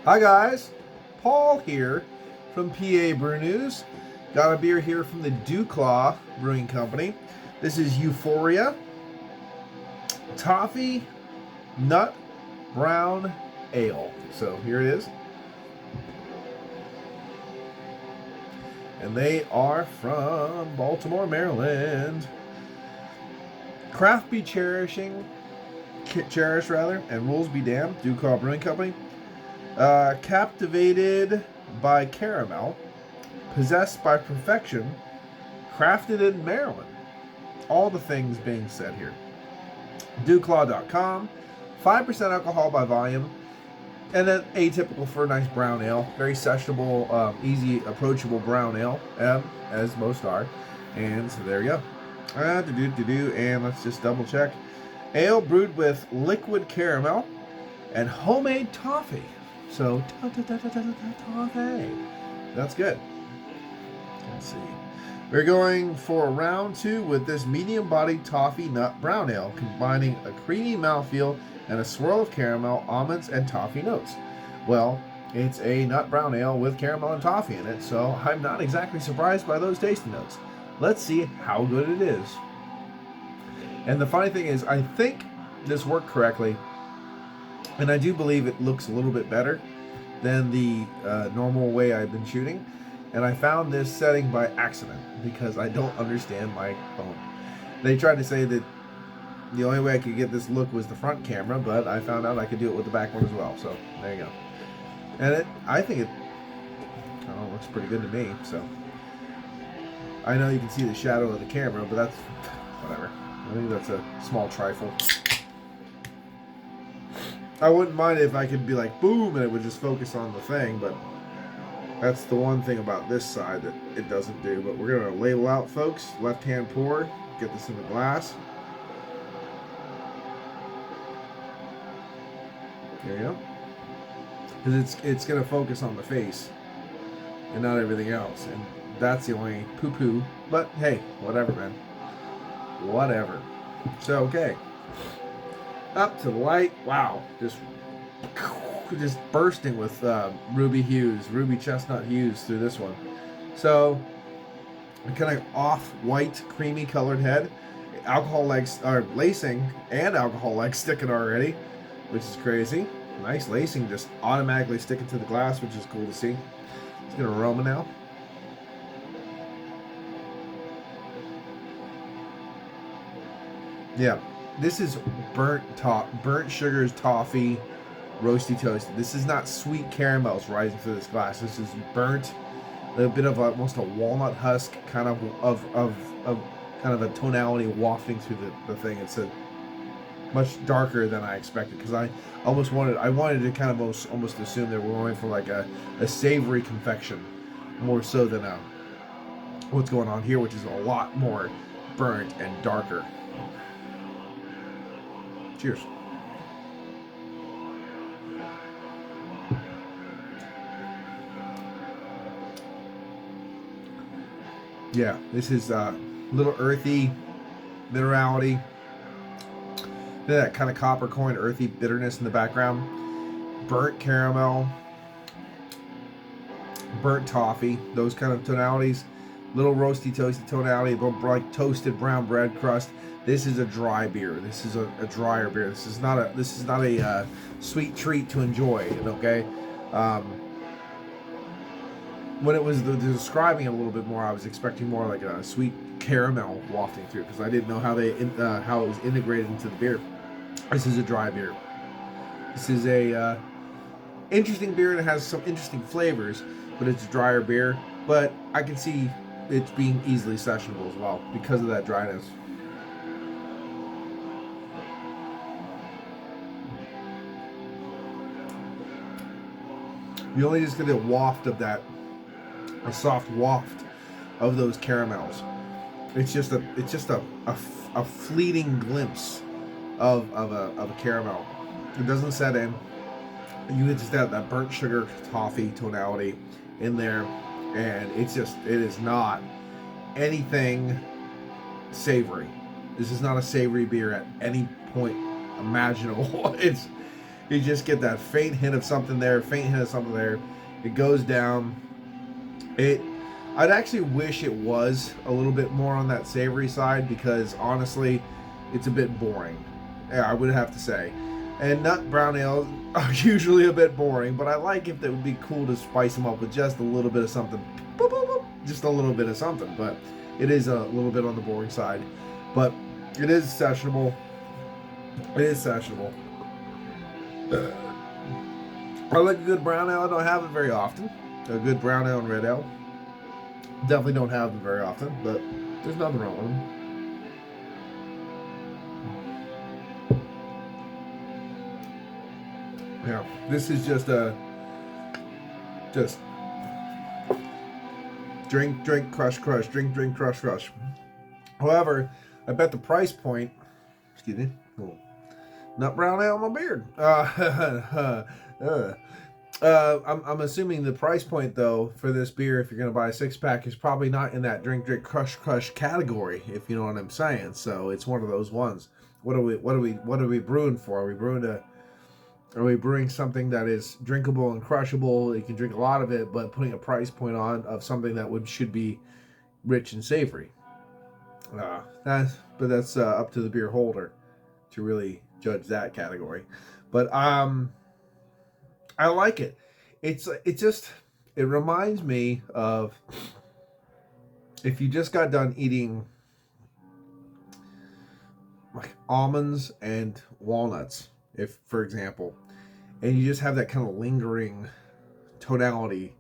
Hi guys, Paul here from PABrewNews. Got a beer here from the DuClaw Brewing Company. This is Euphoria Toffee Nut Brown Ale. So here it is. And they are from Baltimore, Maryland. Craft be cherished, and rules be damned. DuClaw Brewing Company. Captivated by caramel, possessed by perfection, crafted in Maryland. All the things being said here. DuClaw.com, 5% alcohol by volume, and then atypical for a nice brown ale. Very sessionable, easy, approachable brown ale, as most are. And so there you go. And let's just double check. Ale brewed with liquid caramel and homemade toffee. So, toffee. That's good. Let's see. We're going for round 2 with this medium-bodied toffee nut brown ale, combining a creamy mouthfeel and a swirl of caramel, almonds, and toffee notes. Well, it's a nut brown ale with caramel and toffee in it, so I'm not exactly surprised by those tasting notes. Let's see how good it is. And the funny thing is, I think this worked correctly. And I do believe it looks a little bit better than the normal way I've been shooting. And I found this setting by accident because I don't understand my phone. They tried to say that the only way I could get this look was the front camera, but I found out I could do it with the back one as well. So there you go. And I think it looks pretty good to me. So I know you can see the shadow of the camera, but that's whatever. I think that's a small trifle. I wouldn't mind if I could be like, boom, and it would just focus on the thing, but that's the one thing about this side that it doesn't do. But we're going to label out, folks. Left-hand pour. Get this in the glass. There you go. Because it's going to focus on the face and not everything else. And that's the only poo-poo. But, hey, whatever, man. Whatever. So, okay. Up to the light. Wow. Just bursting with ruby chestnut hues through this one. So, kind of off-white, creamy colored head. Alcohol legs are lacing and alcohol legs sticking already, which is crazy. Nice lacing just automatically sticking to the glass, which is cool to see. It's going to aroma now. Yeah. This is burnt sugars, toffee, roasty toasted. This is not sweet caramels rising through this glass. This is burnt, a bit of almost a walnut husk, kind of a tonality wafting through the thing. It's a much darker than I expected because I wanted to kind of almost assume that we're going for like a savory confection, more so than what's going on here, which is a lot more burnt and darker. Cheers. Yeah, this is a little earthy minerality. That kind of copper coin earthy bitterness in the background. Burnt caramel. Burnt toffee. Those kind of tonalities. Little roasty toasty tonality. Like toasted brown bread crust. This is a dry beer. This is a drier beer. This is not a sweet treat to enjoy. Okay, when it was describing it a little bit more, I was expecting more like a sweet caramel wafting through because I didn't know how it was integrated into the beer. This is a dry beer. This is a interesting beer and it has some interesting flavors, but it's a drier beer. But I can see it being easily sessionable as well because of that dryness. You only just get a waft of that, a soft waft of those caramels. It's just a fleeting glimpse of a caramel. It doesn't set in. You just have that burnt sugar toffee tonality in there, and it is not anything savory. This is not a savory beer at any point imaginable. You just get that faint hint of something there, faint hint of something there. It goes down. I'd actually wish it was a little bit more on that savory side, because honestly, it's a bit boring. Yeah, I would have to say. And nut brown ales are usually a bit boring, but I like if it would be cool to spice them up with just a little bit of something. Boop, boop, boop. Just a little bit of something, but it is a little bit on the boring side. But it is sessionable. It is sessionable. I like a good brown ale. I don't have it very often. A good brown ale and red ale. Definitely don't have them very often, but there's nothing wrong with them. Yeah, this is just drink, crush, drink, crush. However, I bet the price point, excuse me, nut brown ale on my beard. I'm assuming the price point though for this beer, if you're gonna buy a 6-pack, is probably not in that drink, crush category, if you know what I'm saying. So it's one of those ones. What are we brewing for? Are we brewing something that is drinkable and crushable? You can drink a lot of it, but putting a price point on of something that should be rich and savory. That's up to the beer holder to really judge that category. But I like it. It reminds me of if you just got done eating like almonds and walnuts, if for example, and you just have that kind of lingering tonality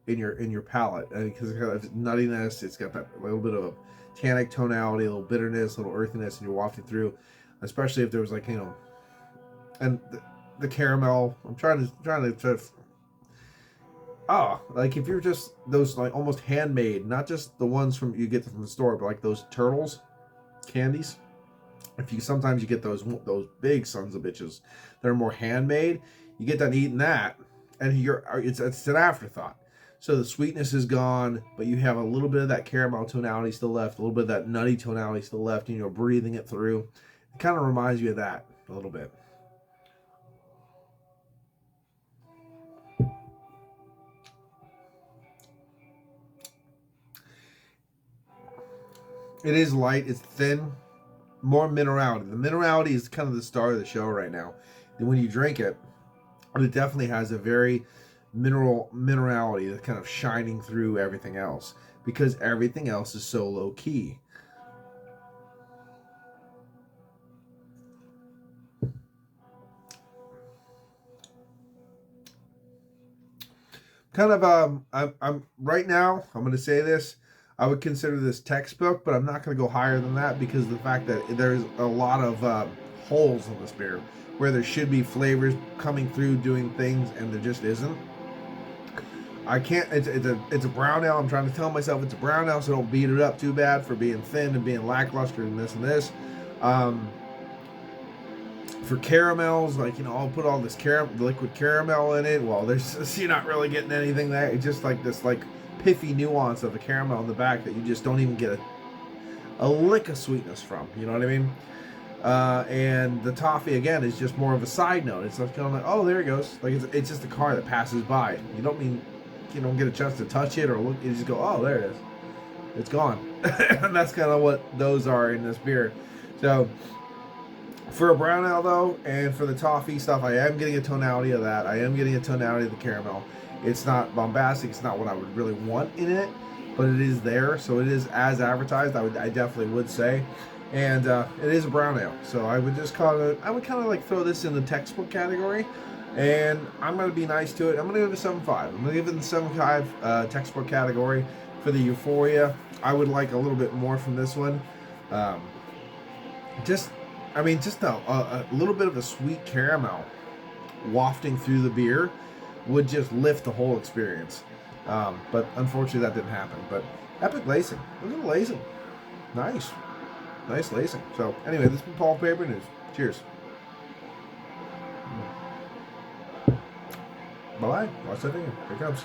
in your palate, because it's got nuttiness, it's got that little bit of tannic tonality, a little bitterness, a little earthiness, and you're wafting through, especially if there was like, you know, and the caramel. I'm trying to like if you're just those like almost handmade, not just the ones from you get from the store, but like those turtles candies. Sometimes you get those big sons of bitches that are more handmade. You get done eating that, and it's an afterthought. So the sweetness is gone, but you have a little bit of that caramel tonality still left, a little bit of that nutty tonality still left, and you're breathing it through. It kind of reminds you of that a little bit. It is light, it's thin, more minerality. The minerality is kind of the star of the show right now. And when you drink it, it definitely has a very minerality that's kind of shining through everything else, because everything else is so low key. Kind of I'm right now, I'm going to say this, I would consider this textbook, but I'm not going to go higher than that, because of the fact that there's a lot of holes in this beer where there should be flavors coming through doing things, and there just isn't. I can't. It's a brown ale. I'm trying to tell myself it's a brown ale, so don't beat it up too bad for being thin and being lackluster and this and this. For caramels, like, you know, I'll put all this liquid caramel in it. Well, you're not really getting anything there. It's just like this like piffy nuance of a caramel in the back that you just don't even get a lick of sweetness from. You know what I mean? And the toffee again is just more of a side note. It's like kind of like, oh, there it goes. Like it's just a car that passes by. You don't get a chance to touch it or look. You just go, oh, there it is. It's gone. And that's kind of what those are in this beer. So for a brown ale though, and for the toffee stuff, I am getting a tonality of that. I am getting a tonality of the caramel. It's not bombastic. It's not what I would really want in it, but it is there. So it is as advertised. I definitely would say. And it is a brown ale, so I would kind of like throw this in the textbook category, and I'm going to be nice to it. I'm going to give it a 7.5. I'm going to give it the 7.5 textbook category. For the Euphoria, I would like a little bit more from this one. Just a little bit of a sweet caramel wafting through the beer would just lift the whole experience. But unfortunately, that didn't happen. But epic lacing. Look at the lacing. Nice. Nice lacing. So, anyway, this has been PABrewNews. Cheers. Bye-bye. Watch that video. Here it comes.